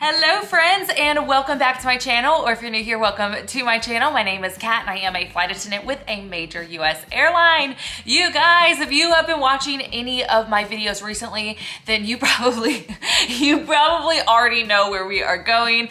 Hello friends and welcome back to my channel, or if you're new here, welcome to my channel. My name is Kat and I am a flight attendant with a major US airline. You guys, if you have been watching any of my videos recently, then you probably already know where we are going.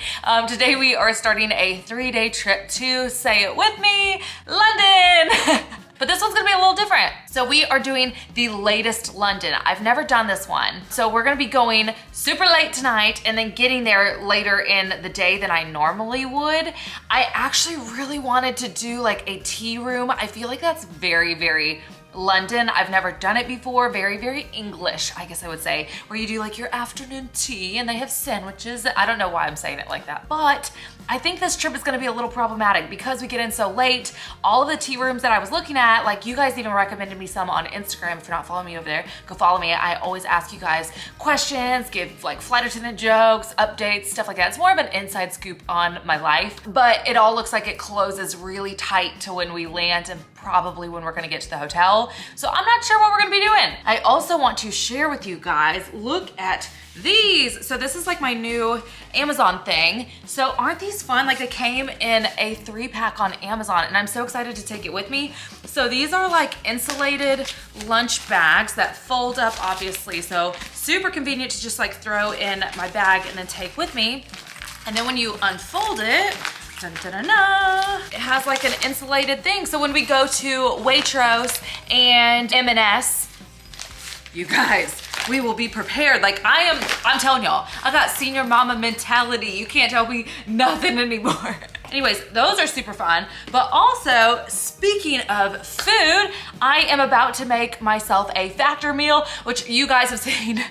Today we are starting a 3-day trip to, say it with me, London. But this one's gonna be a little different. So we are doing the latest London. I've never done this one. So we're gonna be going super late tonight and then getting there later in the day than I normally would. I actually really wanted to do like a tea room. I feel like that's very London. I've never done it before. Very English, I guess I would say, where you do like your afternoon tea and they have sandwiches. I don't know why I'm saying it like that, but I think this trip is gonna be a little problematic because we get in so late. All of the tea rooms that I was looking at, like you guys even recommended me some on Instagram. If you're not following me over there, go follow me. I always ask you guys questions, give like flight attendant jokes, updates, stuff like that. It's more of an inside scoop on my life, but it all looks like it closes really tight to when we land and probably when we're gonna get to the hotel. So I'm not sure what we're gonna be doing. I also want to share with you guys, look at these. So this is like my new Amazon thing. So aren't these fun? Like they came in a 3-pack on Amazon and I'm so excited to take it with me. So these are like insulated lunch bags that fold up obviously. So super convenient to just like throw in my bag and then take with me. And then when you unfold it, dun, dun, dun, dun, it has like an insulated thing. So when we go to Waitrose and M&S, you guys, we will be prepared. Like I'm telling y'all, I got senior mama mentality. You can't tell me nothing anymore. Anyways, those are super fun. But also, speaking of food, I am about to make myself a Factor meal, which you guys have seen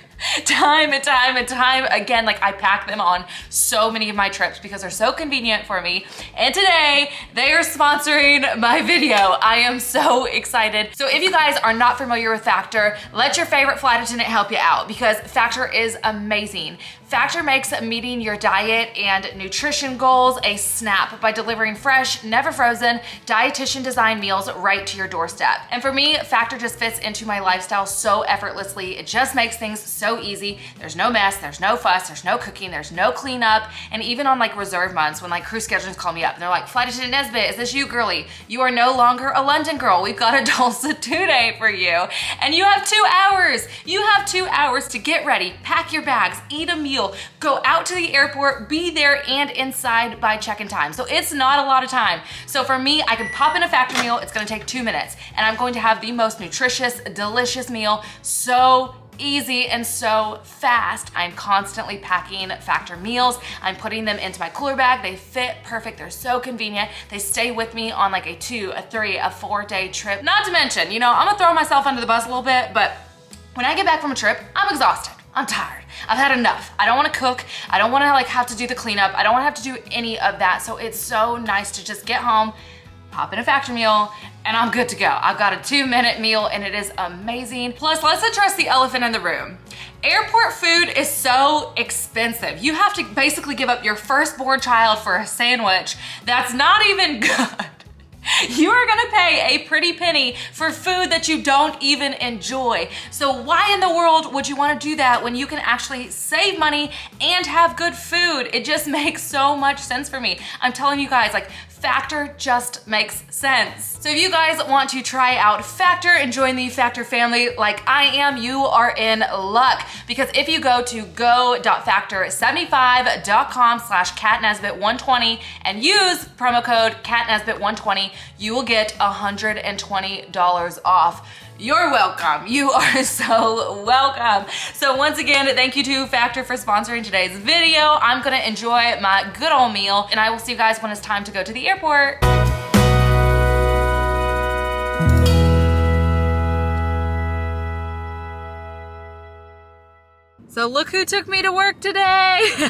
time and time again. Like I pack them on so many of my trips because they're so convenient for me. And today they are sponsoring my video. I am so excited. So if you guys are not familiar with Factor, let your favorite flight attendant help you out because Factor is amazing. Factor makes meeting your diet and nutrition goals a snap by delivering fresh, never frozen, dietitian designed meals right to your doorstep. And for me, Factor just fits into my lifestyle so effortlessly. It just makes things so easy. There's no mess, there's no fuss, there's no cooking, there's no cleanup. And even on like reserve months when like crew schedulers call me up and they're like, Flight Attendant Nesbitt, is this you, girly? You are no longer a London girl. We've got a Tulsa 2-day for you. And you have 2 hours. You have 2 hours to get ready, pack your bags, eat a meal, go out to the airport, be there and inside by check-in time. So it's not a lot of time. So for me, I can pop in a Factor meal. It's gonna take 2 minutes and I'm going to have the most nutritious, delicious meal. So easy and so fast. I'm constantly packing Factor meals. I'm putting them into my cooler bag. They fit perfect. They're so convenient. They stay with me on like a 2, a 3, a 4-day trip. Not to mention, you know, I'm gonna throw myself under the bus a little bit, but when I get back from a trip, I'm exhausted. I'm tired. I've had enough. I don't wanna cook. I don't wanna like have to do the cleanup. I don't wanna have to do any of that. So it's so nice to just get home, pop in a Factor meal, and I'm good to go. I've got a 2-minute meal and it is amazing. Plus, let's address the elephant in the room. Airport food is so expensive. You have to basically give up your firstborn child for a sandwich that's not even good. You are gonna pay a pretty penny for food that you don't even enjoy. So why in the world would you wanna do that when you can actually save money and have good food? It just makes so much sense for me. I'm telling you guys, like Factor just makes sense. So if you guys want to try out Factor and join the Factor family like I am, you are in luck. Because if you go to go.factor75.com/catnesbitt120 and use promo code catnesbitt120, you will get $120 off. You're welcome. You are so welcome. So once again, thank you to Factor for sponsoring today's video. I'm gonna enjoy my good old meal and I will see you guys when it's time to go to the airport. So look who took me to work today.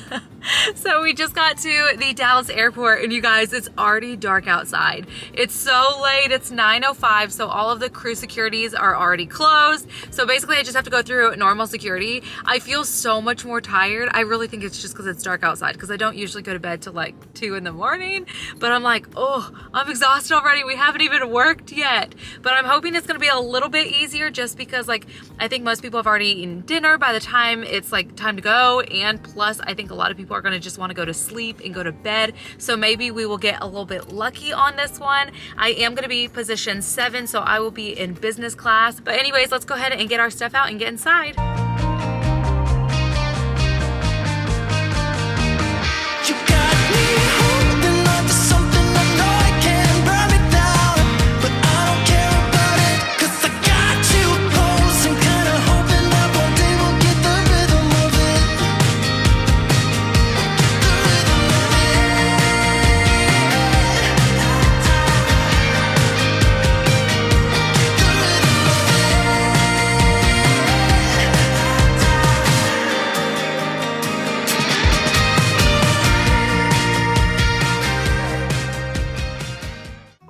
So So we just got to the Dallas airport and you guys, it's already dark outside. It's so late, it's 9:05, so all of the crew securities are already closed. So basically I just have to go through normal security. I feel so much more tired. I really think it's just because it's dark outside because I don't usually go to bed till like 2 in the morning. But I'm like, oh, I'm exhausted already. We haven't even worked yet. But I'm hoping it's gonna be a little bit easier just because like, I think most people have already eaten dinner by the time it's like time to go. And plus I think a lot of people are gonna just wanna go to sleep and go to bed. So maybe we will get a little bit lucky on this one. I am gonna be position 7, so I will be in business class. But anyways, let's go ahead and get our stuff out and get inside.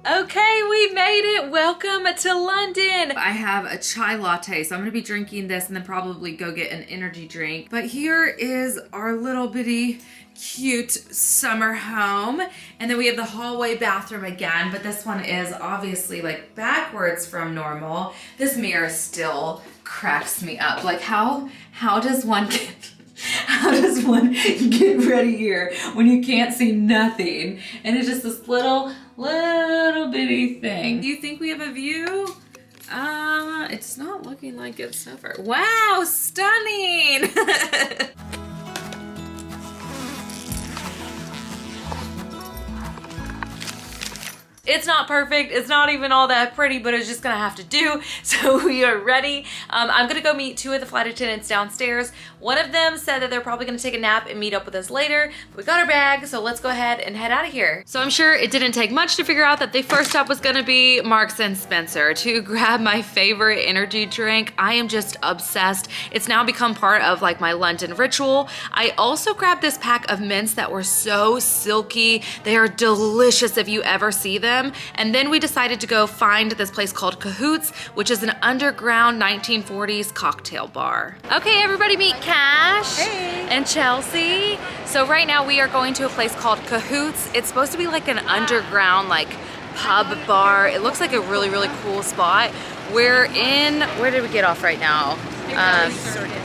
Okay, we made it. Welcome to London. I have a chai latte, so I'm gonna be drinking this and then probably go get an energy drink. But here is our little bitty cute summer home. And then we have the hallway bathroom again, but this one is obviously like backwards from normal. This mirror still cracks me up. Like how does one get ready here when you can't see nothing? And it's just this little bitty thing. Do you think we have a view? It's not looking like it's so far. Wow, stunning. It's not perfect. It's not even all that pretty, but it's just gonna have to do. So we are ready. I'm gonna go meet 2 of the flight attendants downstairs. One of them said that they're probably gonna take a nap and meet up with us later. We got our bag, so let's go ahead and head out of here. So I'm sure it didn't take much to figure out that the first stop was gonna be Marks and Spencer to grab my favorite energy drink. I am just obsessed. It's now become part of like my London ritual. I also grabbed this pack of mints that were so silky. They are delicious if you ever see them. And then we decided to go find this place called Cahoots, which is an underground 1940s cocktail bar. Okay, everybody meet Cash and Chelsea. So right now we are going to a place called Cahoots. It's supposed to be like an underground like pub bar. It looks like a really cool spot. We're in, where did we get off right now?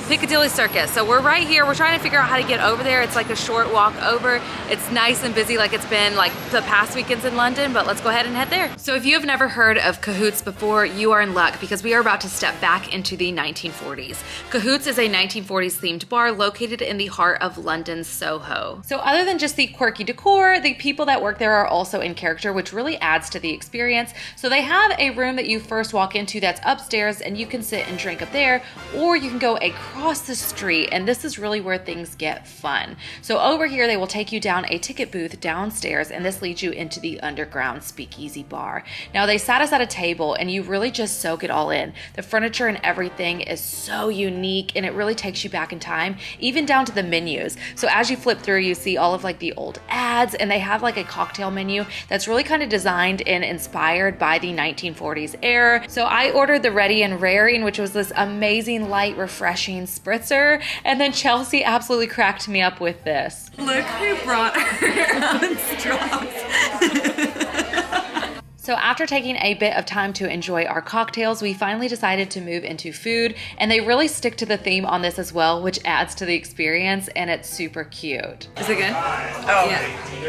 Piccadilly Circus. So we're right here. We're trying to figure out how to get over there. It's like a short walk over. It's nice and busy like it's been like the past weekends in London, but let's go ahead and head there. So if you have never heard of Cahoots before, you are in luck because we are about to step back into the 1940s. Cahoots is a 1940s themed bar located in the heart of London's Soho. So other than just the quirky decor, the people that work there are also in character, which really adds to the experience. So they have a room that you first walk into that's upstairs and you can sit and drink up there, or you can go across the street, and this is really where things get fun. So over here, they will take you down a ticket booth downstairs, and this leads you into the underground speakeasy bar. Now, they sat us at a table, and you really just soak it all in. The furniture and everything is so unique, and it really takes you back in time, even down to the menus. So as you flip through, you see all of like the old ads, and they have like a cocktail menu that's really kind of designed and inspired by the 1940s era. So I ordered the Ready and Raring, which was this amazing light refreshing spritzer, and then Chelsea absolutely cracked me up with this. Look who brought her own straws. So after taking a bit of time to enjoy our cocktails, we finally decided to move into food, and they really stick to the theme on this as well, which adds to the experience, and it's super cute. Is it good? Oh, yeah.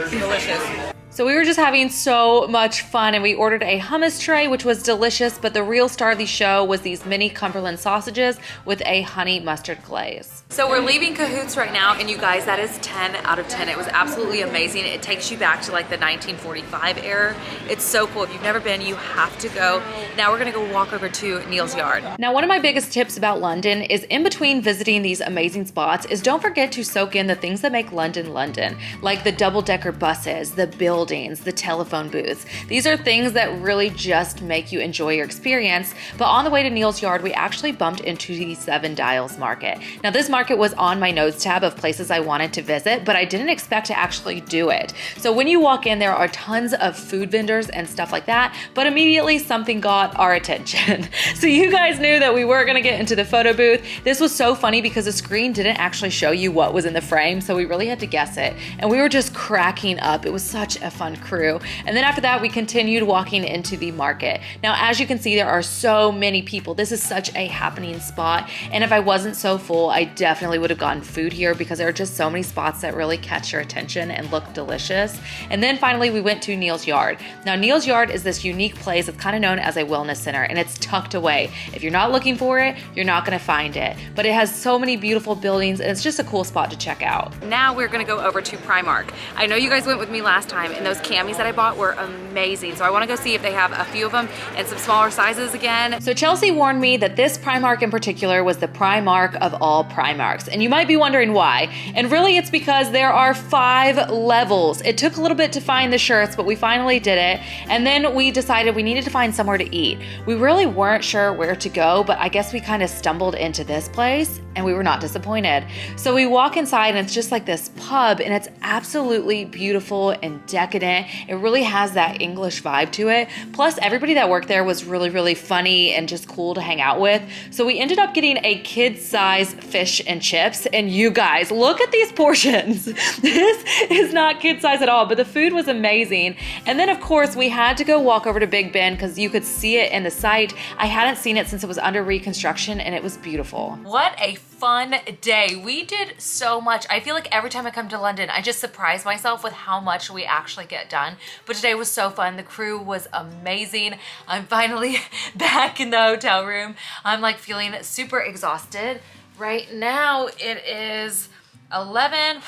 Delicious. So we were just having so much fun, and we ordered a hummus tray, which was delicious, but the real star of the show was these mini Cumberland sausages with a honey mustard glaze. So we're leaving Cahoots right now, and you guys, that is 10 out of 10. It was absolutely amazing. It takes you back to like the 1945 era. It's so cool. If you've never been, you have to go. Now we're gonna go walk over to Neil's Yard. Now, one of my biggest tips about London is in between visiting these amazing spots is don't forget to soak in the things that make London London, like the double-decker buses, the buildings, buildings, the telephone booths. These are things that really just make you enjoy your experience. But on the way to Neal's Yard, we actually bumped into the Seven Dials Market. Now this market was on my notes tab of places I wanted to visit, but I didn't expect to actually do it. So when you walk in, there are tons of food vendors and stuff like that, but immediately something got our attention. So you guys knew that we were gonna get into the photo booth. This was so funny because the screen didn't actually show you what was in the frame, so we really had to guess it. And we were just cracking up. It was such a fun crew. And then after that, we continued walking into the market. Now, as you can see, there are so many people. This is such a happening spot. And if I wasn't so full, I definitely would have gotten food here because there are just so many spots that really catch your attention and look delicious. And then finally, we went to Neal's Yard. Now, Neal's Yard is this unique place. It's kind of known as a wellness center, and it's tucked away. If you're not looking for it, you're not gonna find it. But it has so many beautiful buildings, and it's just a cool spot to check out. Now we're gonna go over to Primark. I know you guys went with me last time, and those camis that I bought were amazing. So I wanna go see if they have a few of them and some smaller sizes again. So Chelsea warned me that this Primark in particular was the Primark of all Primarks. And you might be wondering why. And really it's because there are 5 levels. It took a little bit to find the shirts, but we finally did it. And then we decided we needed to find somewhere to eat. We really weren't sure where to go, but I guess we kind of stumbled into this place and we were not disappointed. So we walk inside and it's just like this pub, and it's absolutely beautiful and decadent. It really has that English vibe to it. Plus everybody that worked there was really, really funny and just cool to hang out with. So we ended up getting a kid-size fish and chips, and you guys, look at these portions. This is not kid-size at all, but the food was amazing. And then of course we had to go walk over to Big Ben because you could see it in the site. I hadn't seen it since it was under reconstruction, and it was beautiful. What a fun day. We did so much. I feel like every time I come to London, I just surprise myself with how much we actually get done. But today was so fun. The crew was amazing. I'm finally back in the hotel room. I'm like feeling super exhausted. Right now it is 11. I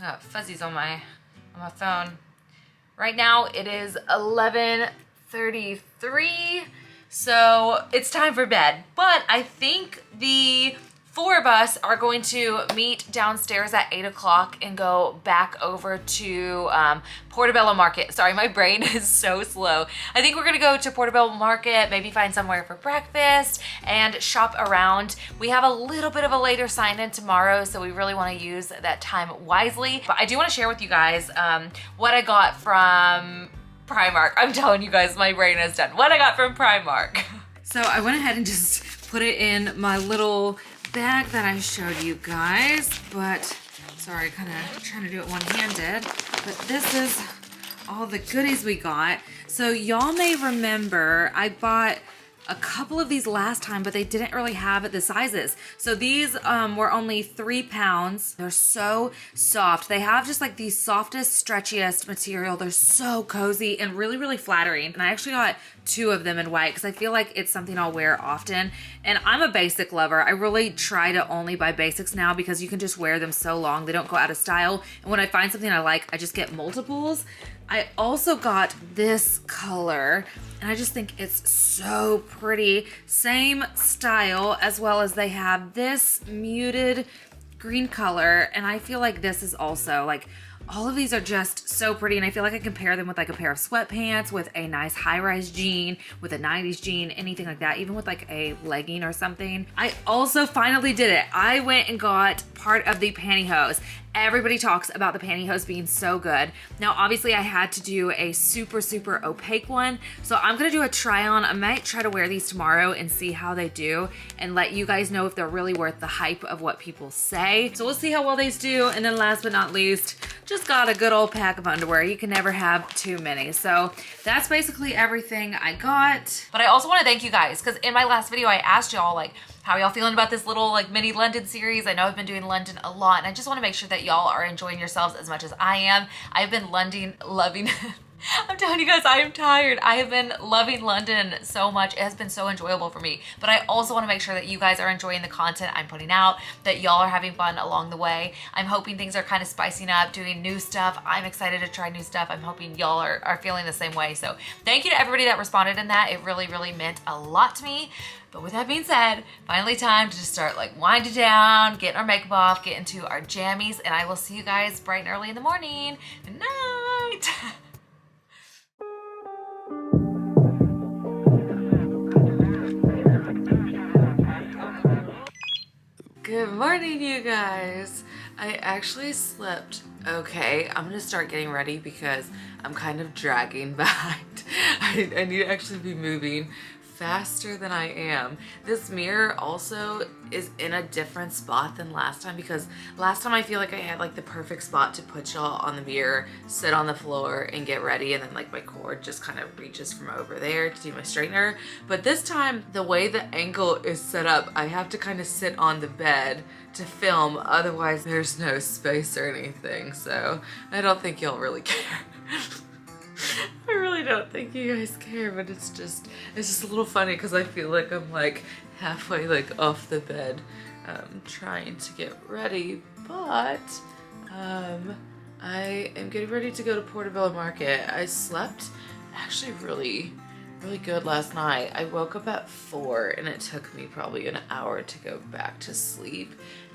got fuzzies on my phone. Right now it is 11:33. So it's time for bed. But I think the 4 of us are going to meet downstairs at 8 o'clock and go back over to Portobello Market. Sorry, my brain is so slow. I think we're gonna go to Portobello Market, maybe find somewhere for breakfast and shop around. We have a little bit of a later sign-in tomorrow, so we really wanna use that time wisely. But I do wanna share with you guys what I got from Primark. I'm telling you guys, my brain is done. What I got from Primark. So I went ahead and just put it in my little bag that I showed you guys, but sorry, kind of trying to do it one-handed, but this is all the goodies we got. So y'all may remember I bought a couple of these last time, but they didn't really have the sizes. So these were only 3 pounds. They're so soft. They have just like the softest, stretchiest material. They're so cozy and really, really flattering. And I actually got 2 of them in white because I feel like it's something I'll wear often. And I'm a basic lover. I really try to only buy basics now because you can just wear them so long. They don't go out of style. And when I find something I like, I just get multiples. I also got this color, and I just think it's so pretty. Same style, as well as they have this muted green color, and I feel like this is also like, all of these are just so pretty, and I feel like I can pair them with like a pair of sweatpants, with a nice high-rise jean, with a 90s jean, anything like that, even with like a legging or something. I also finally did it. I went and got part of the pantyhose. Everybody talks about the pantyhose being so good. Now, obviously I had to do a super, super opaque one. So I'm gonna do a try on. I might try to wear these tomorrow and see how they do and let you guys know if they're really worth the hype of what people say. So we'll see how well these do. And then last but not least, just got a good old pack of underwear. You can never have too many. So that's basically everything I got. But I also wanna thank you guys, because in my last video, I asked y'all like, how y'all feeling about this little like mini London series? I know I've been doing London a lot, and I just want to make sure that y'all are enjoying yourselves as much as I am. I've been loving I'm telling you guys, I am tired. I have been loving London so much. It has been so enjoyable for me. But I also want to make sure that you guys are enjoying the content I'm putting out, that y'all are having fun along the way. I'm hoping things are kind of spicing up, doing new stuff. I'm excited to try new stuff. I'm hoping y'all are feeling the same way. So thank you to everybody that responded in that. It really, really meant a lot to me. But with that being said, finally time to just start like winding down, getting our makeup off, get into our jammies, and I will see you guys bright and early in the morning. Good night. Good morning, you guys. I actually slept okay. I'm gonna start getting ready because I'm kind of dragging behind. I need to actually be moving faster than I am. This mirror also is in a different spot than last time, because last time I feel like I had like the perfect spot to put y'all on the mirror, sit on the floor and get ready, and then like my cord just kind of reaches from over there to do my straightener. But this time, the way the angle is set up, I have to kind of sit on the bed to film, otherwise there's no space or anything. So I don't think y'all really care. I really don't think you guys care, but it's just a little funny because I feel like I'm like halfway like off the bed trying to get ready, but I am getting ready to go to Portobello Market. I slept actually really good last night. I woke up at 4 and it took me probably an hour to go back to sleep.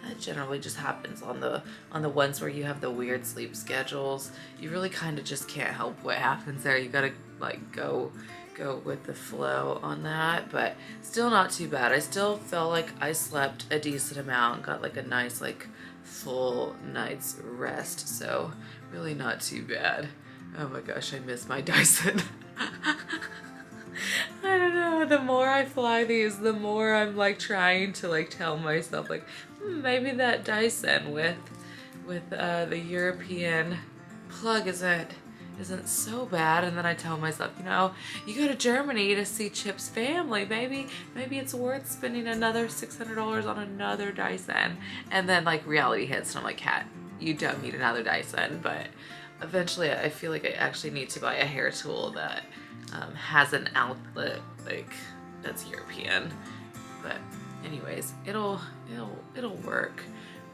That generally just happens on the ones where you have the weird sleep schedules. You really kind of just can't help what happens there. You gotta like go with the flow on that, but still not too bad. I still felt like I slept a decent amount, got like a nice like full night's rest, so really not too bad. Oh my gosh, I miss my Dyson. I don't know, the more I fly these, the more I'm like trying to like tell myself like, maybe that Dyson with the European plug isn't so bad. And then I tell myself, you know, you go to Germany to see Chip's family, maybe it's worth spending another $600 on another Dyson. And then like reality hits and I'm like, Kat, you don't need another Dyson. But eventually I feel like I actually need to buy a hair tool that has an outlet like that's European. But anyways, it'll work.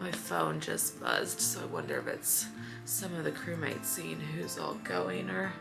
My phone just buzzed, so I wonder if it's some of the crewmates seeing who's all going or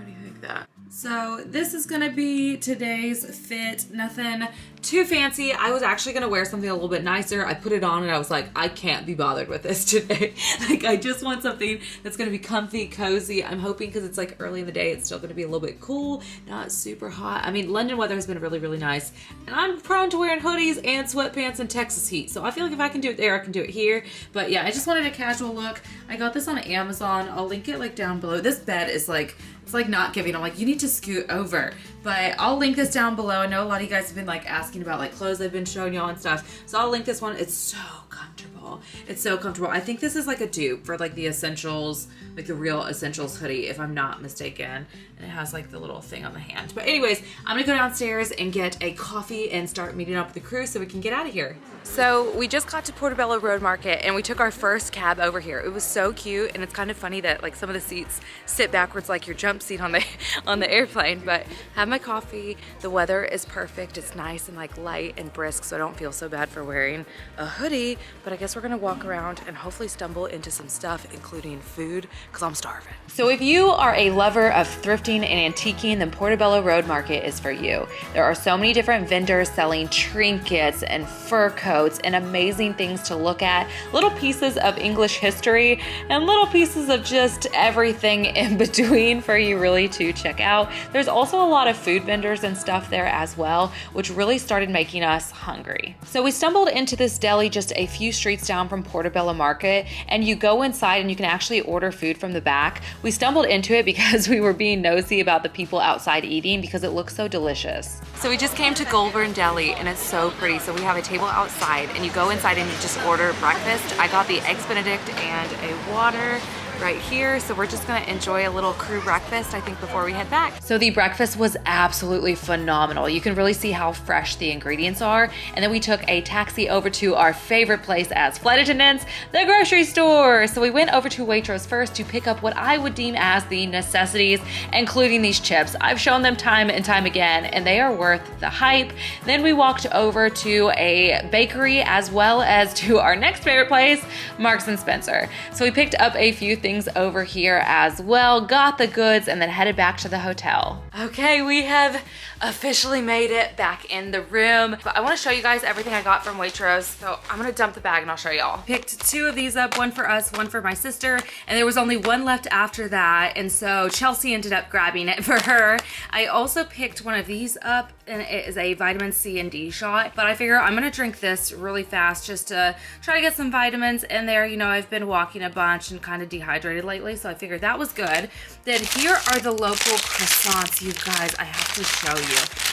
anything like that. So this is gonna be today's fit. Nothing too fancy. I was actually gonna wear something a little bit nicer. I put it on and I was like, I can't be bothered with this today. Like I just want something that's gonna be comfy, cozy. I'm hoping because it's like early in the day, it's still gonna be a little bit cool, not super hot. I mean, London weather has been really nice, and I'm prone to wearing hoodies and sweatpants in Texas heat. So I feel like if I can do it there, I can do it here. But yeah, I just wanted a casual look. I got this on Amazon. I'll link it like down below. This bed is like, it's like not giving. I'm like, you need to scoot over. But I'll link this down below. I know a lot of you guys have been like asking about like clothes I've been showing y'all and stuff. So I'll link this one. It's so comfortable. It's so comfortable. I think this is like a dupe for like the Essentials, like the Real Essentials hoodie, if I'm not mistaken. And it has like the little thing on the hand. But anyways, I'm gonna go downstairs and get a coffee and start meeting up with the crew so we can get out of here. So we just got to Portobello Road Market and we took our first cab over here. It was so cute, and it's kind of funny that like some of the seats sit backwards like your jump seat on the airplane. But have my coffee. The weather is perfect. It's nice and like light and brisk, so I don't feel so bad for wearing a hoodie. But I guess we're gonna walk around and hopefully stumble into some stuff, including food, because I'm starving. So if you are a lover of thrifting and antiquing, then Portobello Road Market is for you. There are so many different vendors selling trinkets and fur coats and amazing things to look at, little pieces of English history and little pieces of just everything in between for you really to check out. There's also a lot of food vendors and stuff there as well, which really started making us hungry. So we stumbled into this deli just a few streets down from Portobello Market, and you go inside and you can actually order food from the back. We stumbled into it because we were being nosy about the people outside eating because it looks so delicious. So we just came to Goulburn Deli and it's so pretty. So we have a table outside and you go inside and you just order breakfast. I got the Eggs Benedict and a water right here. So we're just gonna enjoy a little crew breakfast, I think, before we head back. So the breakfast was absolutely phenomenal. You can really see how fresh the ingredients are. And then we took a taxi over to our favorite place as flight attendants, the grocery store. So we went over to Waitrose first to pick up what I would deem as the necessities, including these chips. I've shown them time and time again, and they are worth the hype. Then we walked over to a bakery as well as to our next favorite place, Marks and Spencer. So we picked up a few things over here as well. Got the goods and then headed back to the hotel. Okay, we have officially made it back in the room. But I want to show you guys everything I got from Waitrose. So I'm gonna dump the bag and I'll show y'all. Picked 2 of these up, one for us, one for my sister, and there was only one left after that. And so Chelsea ended up grabbing it for her. I also picked one of these up, and it is a vitamin C and D shot. But I figure I'm gonna drink this really fast just to try to get some vitamins in there. You know, I've been walking a bunch and kind of dehydrated lately, so I figured that was good. Then here are the local croissants, you guys. I have to show you.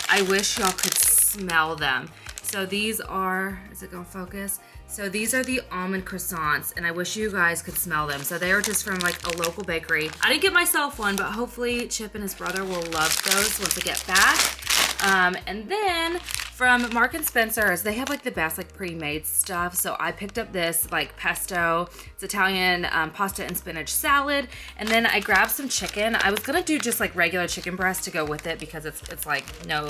I wish y'all could smell them. So these are, is it gonna focus? So these are the almond croissants, and I wish you guys could smell them. So they are just from like a local bakery. I didn't get myself one, but hopefully Chip and his brother will love those once I get back. And then from Mark and Spencer's, they have like the best like pre-made stuff. So I picked up this like pesto, it's Italian pasta and spinach salad. And then I grabbed some chicken. I was gonna do just like regular chicken breast to go with it because it's like no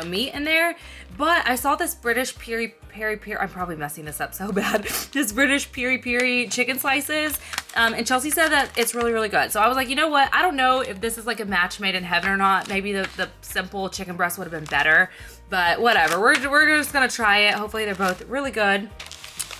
meat in there. But I saw this British peri, I'm probably messing this up so bad. This British peri chicken slices. And Chelsea said that it's really, really good. So I was like, you know what? I don't know if this is like a match made in heaven or not. Maybe the simple chicken breast would have been better, but whatever. We're just gonna try it. Hopefully they're both really good.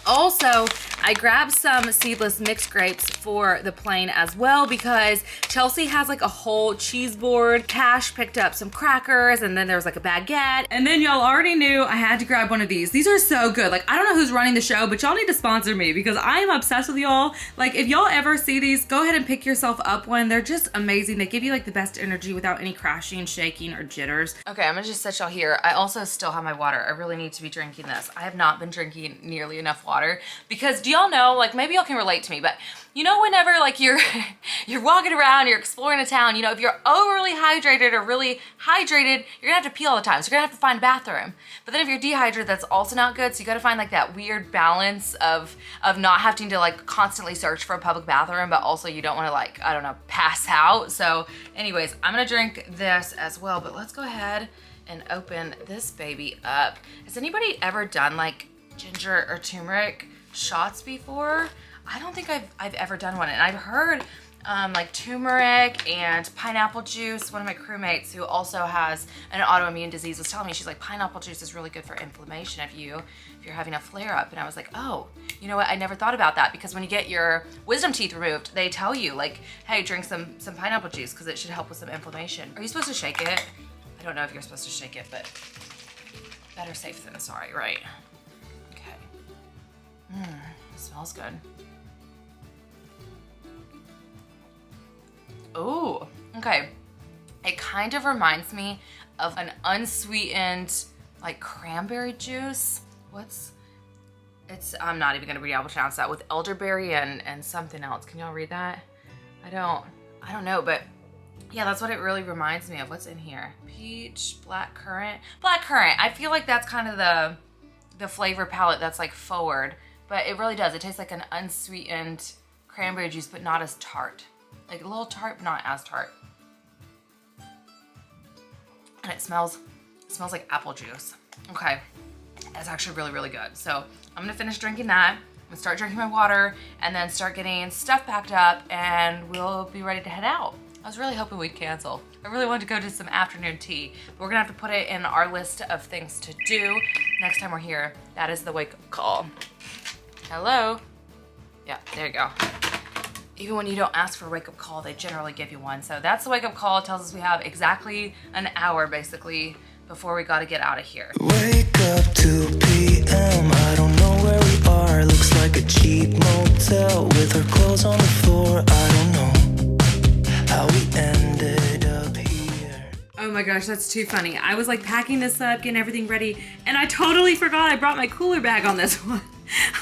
Also, I grabbed some seedless mixed grapes for the plane as well because Chelsea has like a whole cheese board. Cash picked up some crackers, and then there was like a baguette. And then y'all already knew I had to grab one of these. These are so good. Like, I don't know who's running the show, but y'all need to sponsor me because I am obsessed with y'all. Like, if y'all ever see these, go ahead and pick yourself up one. They're just amazing. They give you like the best energy without any crashing, shaking, or jitters. Okay, I'm gonna just set y'all here. I also still have my water. I really need to be drinking this. I have not been drinking nearly enough water because do y'all know, like maybe y'all can relate to me, but you know, whenever like you're walking around, you're exploring a town, you know, if you're overly hydrated or really hydrated, you're gonna have to pee all the time. So you're gonna have to find a bathroom. But then if you're dehydrated, that's also not good. So you gotta find like that weird balance of not having to like constantly search for a public bathroom, but also you don't wanna like, I don't know, pass out. So anyways, I'm gonna drink this as well, but let's go ahead and open this baby up. Has anybody ever done like ginger or turmeric shots before? I don't think I've ever done one, and I've heard like turmeric and pineapple juice. One of my crewmates who also has an autoimmune disease was telling me, she's like, pineapple juice is really good for inflammation if you're having a flare up. And I was like, oh, you know what? I never thought about that because when you get your wisdom teeth removed, they tell you like, hey, drink some pineapple juice because it should help with some inflammation. Are you supposed to shake it? I don't know if you're supposed to shake it, but better safe than sorry, right? It smells good. Oh, okay. It kind of reminds me of an unsweetened like cranberry juice. I'm not even gonna be able to pronounce that, with elderberry and something else. Can y'all read that? I don't know, but yeah, that's what it really reminds me of. What's in here? Peach, black currant. I feel like that's kind of the flavor palette that's like forward. But it really does. It tastes like an unsweetened cranberry juice, but not as tart. Like a little tart, but not as tart. And it smells like apple juice. Okay, that's actually really, really good. So I'm gonna finish drinking that. I'm gonna start drinking my water and then start getting stuff packed up, and we'll be ready to head out. I was really hoping we'd cancel. I really wanted to go do some afternoon tea, but we're gonna have to put it in our list of things to do next time we're here. That is the wake-up call. Hello? Yeah, there you go. Even when you don't ask for a wake-up call, they generally give you one. So that's the wake-up call. It tells us we have exactly an hour, basically, before we gotta get out of here. Wake up 2 p.m. I don't know where we are. Looks like a cheap motel with our clothes on the floor. I don't know how we ended up here. Oh my gosh, that's too funny. I was like packing this up, getting everything ready, and I totally forgot I brought my cooler bag on this one.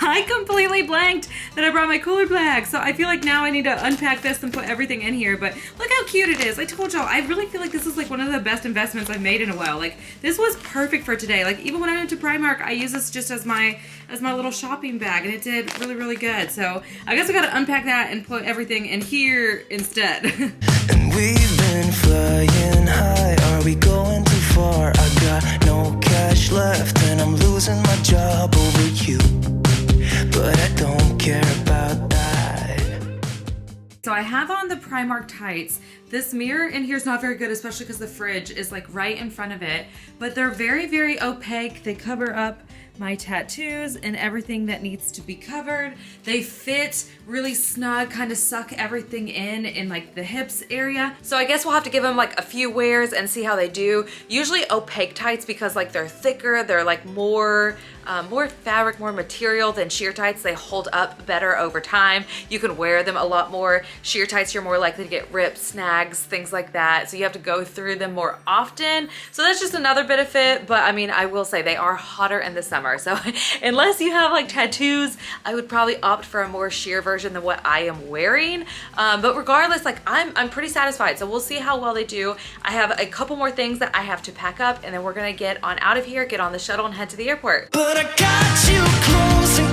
I completely blanked that I brought my cooler bag. So I feel like now I need to unpack this and put everything in here. But look how cute it is. I told y'all, I really feel like this is like one of the best investments I've made in a while. Like this was perfect for today. Like even when I went to Primark, I used this just as my little shopping bag, and it did really, really good. So I guess I gotta unpack that and put everything in here instead. And we've been flying high. Are we going too far? I got no cash left and I'm losing my job over you. But I don't care about that. So I have on the Primark tights. This mirror in here is not very good, especially because the fridge is like right in front of it, but they're very, very opaque. They cover up my tattoos and everything that needs to be covered. They fit really snug, kind of suck everything in like the hips area. So I guess we'll have to give them like a few wears and see how they do. Usually opaque tights, because like they're thicker, they're like more fabric, more material than sheer tights. They hold up better over time. You can wear them a lot more. Sheer tights, you're more likely to get rips, snags, things like that. So you have to go through them more often. So that's just another benefit. But I mean, I will say they are hotter in the summer. So unless you have like tattoos, I would probably opt for a more sheer version than what I am wearing. But regardless, like I'm pretty satisfied. So we'll see how well they do. I have a couple more things that I have to pack up, and then we're gonna get on out of here, get on the shuttle and head to the airport. But I got you close and